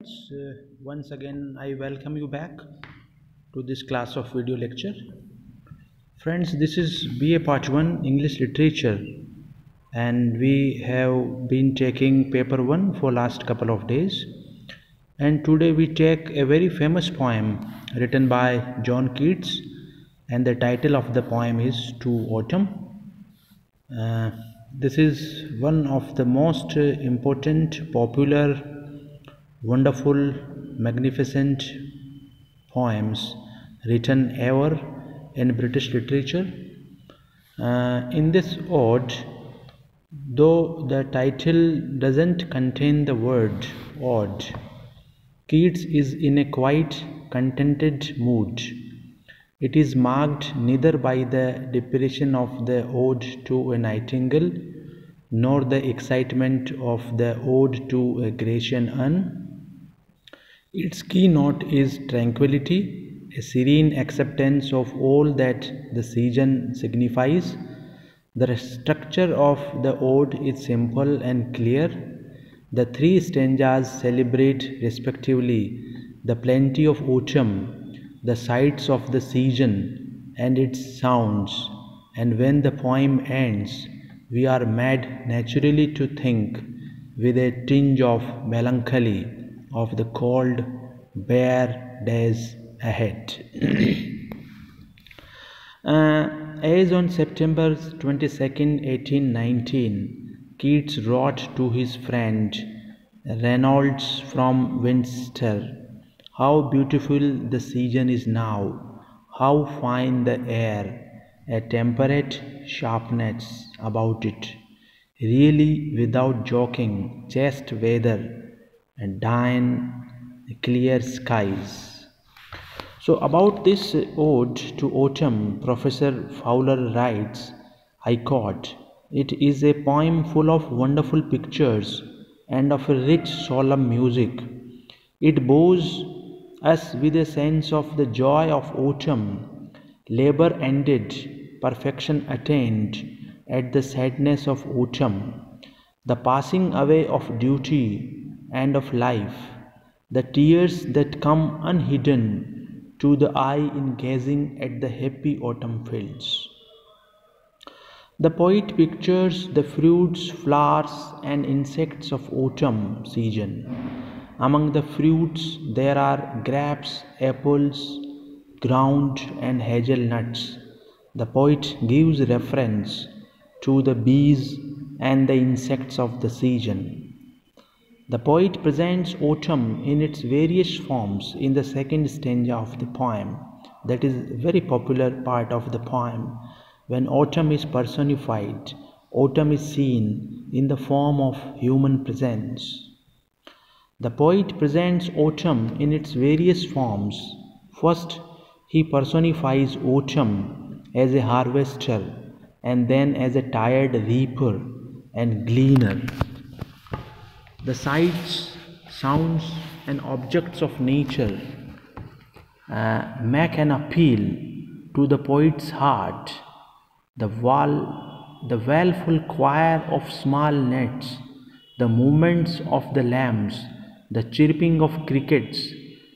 friends, once again I welcome you back to this class of video lecture. Friends, this is BA Part 1 English Literature, and we have been taking paper 1 for last couple of days, and today we take a very famous poem written by John Keats, and the title of the poem is To Autumn. This is one of the most important, popular, wonderful, magnificent poems written ever in British literature. In this ode, though the title doesn't contain the word ode, Keats is in a quite contented mood. It is marked neither by the depression of the ode to a nightingale, nor the excitement of the ode to a Grecian urn. Its keynote is tranquility, a serene acceptance of all that the season signifies. The structure of the ode is simple and clear. The three stanzas celebrate respectively the plenty of autumn, the sights of the season, and its sounds, and when the poem ends, we are made naturally to think, with a tinge of melancholy, of the cold, bare days ahead. As on September 22nd, 1819, Keats wrote to his friend Reynolds from Winchester, "How beautiful the season is now, how fine the air, a temperate sharpness about it, really without joking, chaste weather, and dying clear skies." So about this ode to autumn, Professor Fowler writes, I quote, "It is a poem full of wonderful pictures and of a rich solemn music. It bores us with a sense of the joy of autumn, labor ended, perfection attained, at the sadness of autumn, the passing away of duty and of life, the tears that come unhidden to the eye in gazing at the happy autumn fields." The poet pictures the fruits, flowers, and insects of autumn season. Among the fruits there are grapes, apples, ground, and hazelnuts. The poet gives reference to the bees and the insects of the season. The poet presents autumn in its various forms in the second stanza of the poem. That is a very popular part of the poem. When autumn is personified, autumn is seen in the form of human presence. The poet presents autumn in its various forms. First, he personifies autumn as a harvester, and then as a tired reaper and gleaner. The sights, sounds, and objects of nature make an appeal to the poet's heart. The wailful choir of small gnats, the movements of the lambs, the chirping of crickets,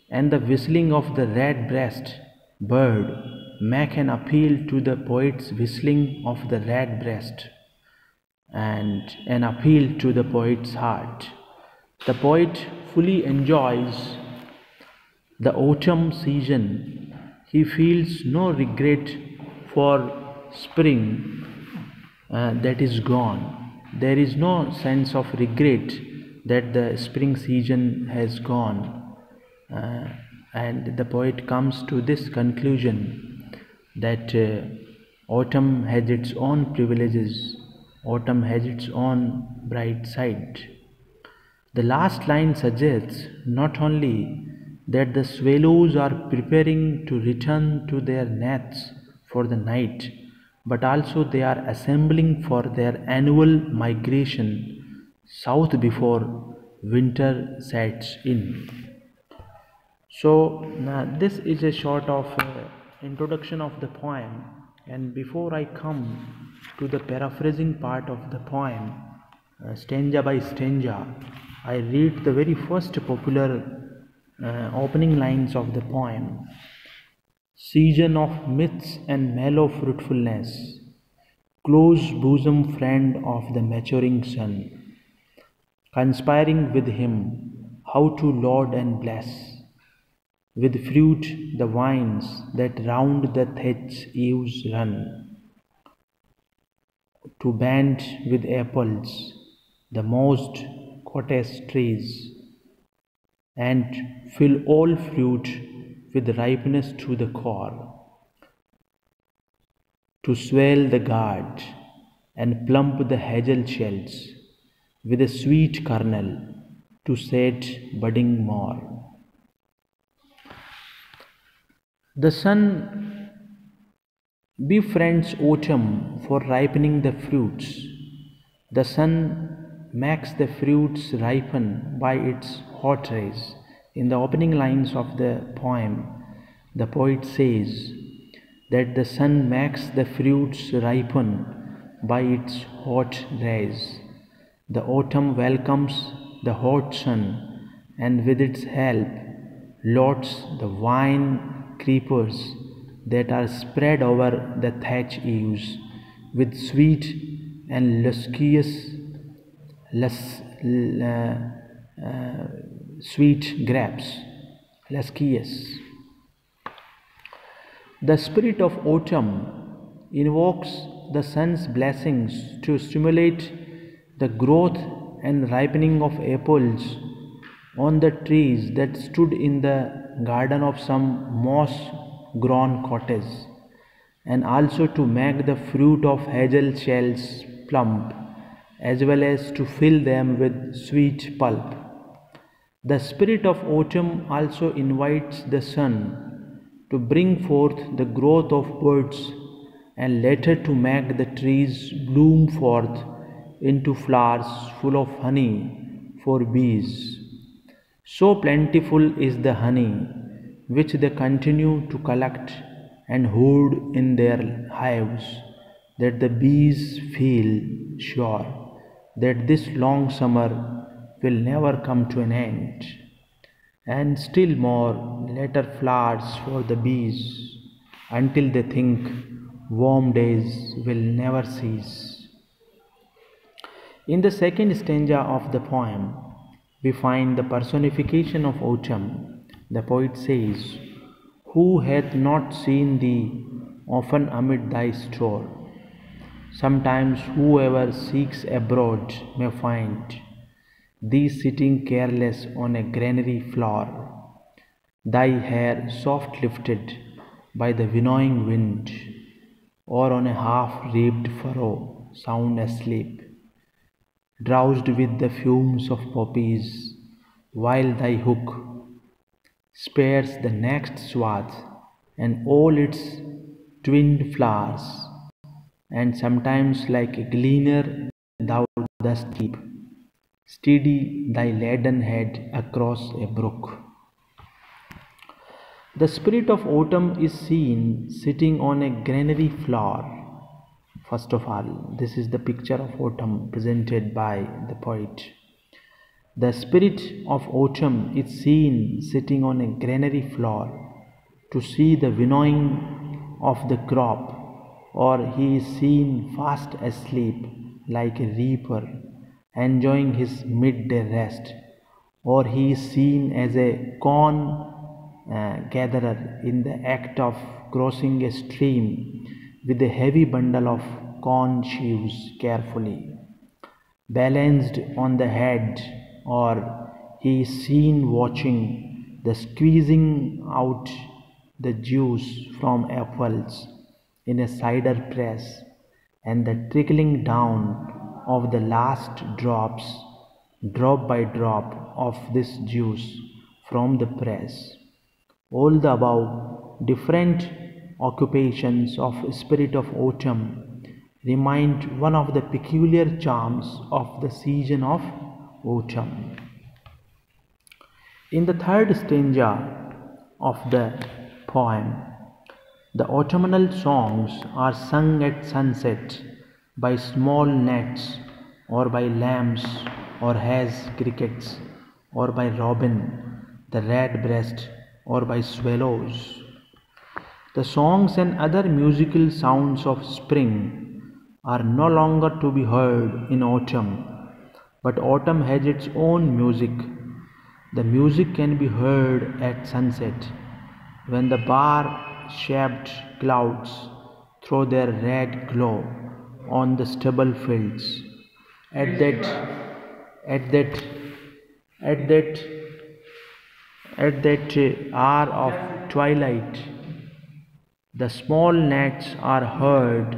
and the whistling of the red-breasted bird make an appeal to the poet's whistling of the red-breast, and an appeal to the poet's heart. The poet fully enjoys the autumn season. He feels no regret for spring that is gone. There is no sense of regret that the spring season has gone. And the poet comes to this conclusion that autumn has its own privileges, autumn has its own bright side. The last line suggests not only that the swallows are preparing to return to their nests for the night, but also they are assembling for their annual migration south before winter sets in. So this is a sort of introduction of the poem, and before I come to the paraphrasing part of the poem, stanza by stanza, I read the very first popular Opening lines of the poem. Season of myths and mellow fruitfulness, close bosom friend of the maturing sun, conspiring with him how to laud and bless, with fruit the vines that round the thatch eaves run, to band with apples the most cottage trees, and fill all fruit with ripeness to the core, to swell the gourd and plump the hazel shells with a sweet kernel to set budding more. The sun befriends autumn for ripening the fruits. The sun makes the fruits ripen by its hot rays. In the opening lines of the poem, the poet says that the sun makes the fruits ripen by its hot rays. The autumn welcomes the hot sun and with its help loads the vine creepers that are spread over the thatch eaves with sweet and lus- sweet grapes, luscious. The spirit of autumn invokes the sun's blessings to stimulate the growth and ripening of apples on the trees that stood in the garden of some moss grown cottage, and also to make the fruit of hazel shells plump, as well as to fill them with sweet pulp. The spirit of autumn also invites the sun to bring forth the growth of buds and later to make the trees bloom forth into flowers full of honey for bees. So plentiful is the honey which they continue to collect and hoard in their hives that the bees feel sure that this long summer will never come to an end, and still more later flowers for the bees until they think warm days will never cease. In the second stanza of the poem, we find the personification of autumn. The poet says, "Who hath not seen thee often amid thy store? Sometimes whoever seeks abroad may find thee sitting careless on a granary floor, thy hair soft lifted by the winnowing wind, or on a half-reaped furrow sound asleep, drowsed with the fumes of poppies, while thy hook spares the next swath and all its twinned flowers, and sometimes like a gleaner thou dost keep steady thy laden head across a brook." The spirit of autumn is seen sitting on a granary floor. First of all, this is the picture of autumn presented by the poet. The spirit of autumn is seen sitting on a granary floor to see the winnowing of the crop, or he is seen fast asleep like a reaper enjoying his midday rest, or he is seen as a corn gatherer in the act of crossing a stream with a heavy bundle of corn sheaves carefully balanced on the head, or he is seen watching the squeezing out the juice from apples in a cider press and the trickling down of the last drops, drop by drop, of this juice from the press. All the above different occupations of spirit of autumn remind one of the peculiar charms of the season of autumn. In the third stanza of the poem, the autumnal songs are sung at sunset by small gnats, or by lambs, or has crickets, or by robin, the redbreast, or by swallows. The songs and other musical sounds of spring are no longer to be heard in autumn, but autumn has its own music. The music can be heard at sunset, when the bar-shaped clouds throw their red glow on the stubble fields. At that, at that, at that, at that hour of twilight, the small gnats are heard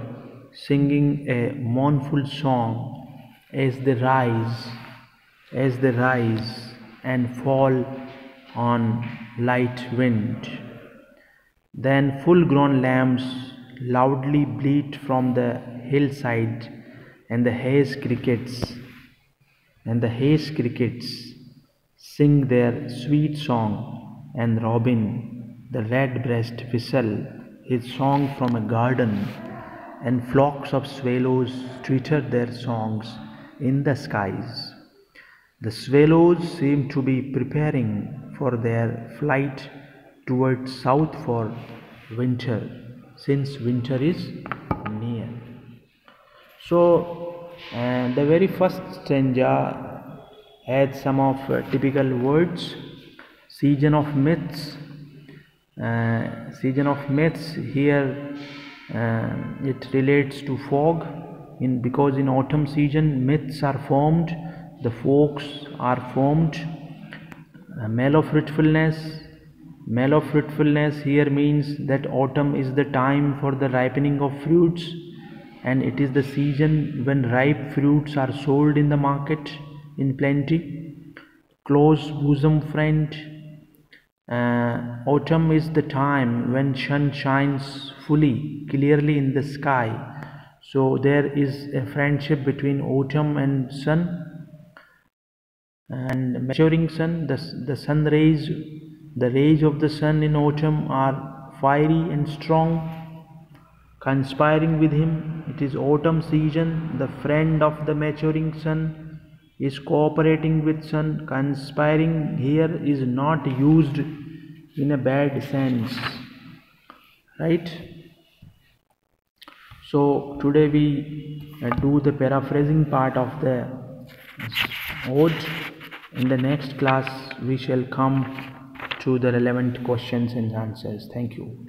singing a mournful song as they rise and fall on light wind. Then full-grown lambs loudly bleat from the hillside, and the haze crickets sing their sweet song, and robin, the redbreast, whistle his song from a garden, and flocks of swallows twitter their songs in the skies. The swallows seem to be preparing for their flight towards south for winter, since winter is near. So, the very first stanza had some of typical words. Season of myths. Season of myths here, it relates to fog. Because in autumn season myths are formed, the folks are formed. Male of fruitfulness here means that autumn is the time for the ripening of fruits, and it is the season when ripe fruits are sold in the market in plenty. Close bosom friend. Autumn is the time when sun shines clearly in the sky. So there is a friendship between autumn and sun. And maturing sun, the sun rays, the rays of the sun in autumn are fiery and strong, conspiring with him. It is autumn season. The friend of the maturing sun is cooperating with sun. Conspiring here is not used in a bad sense, right? So today we do the paraphrasing part of the ode. In the next class we shall come to the relevant questions and answers. Thank you.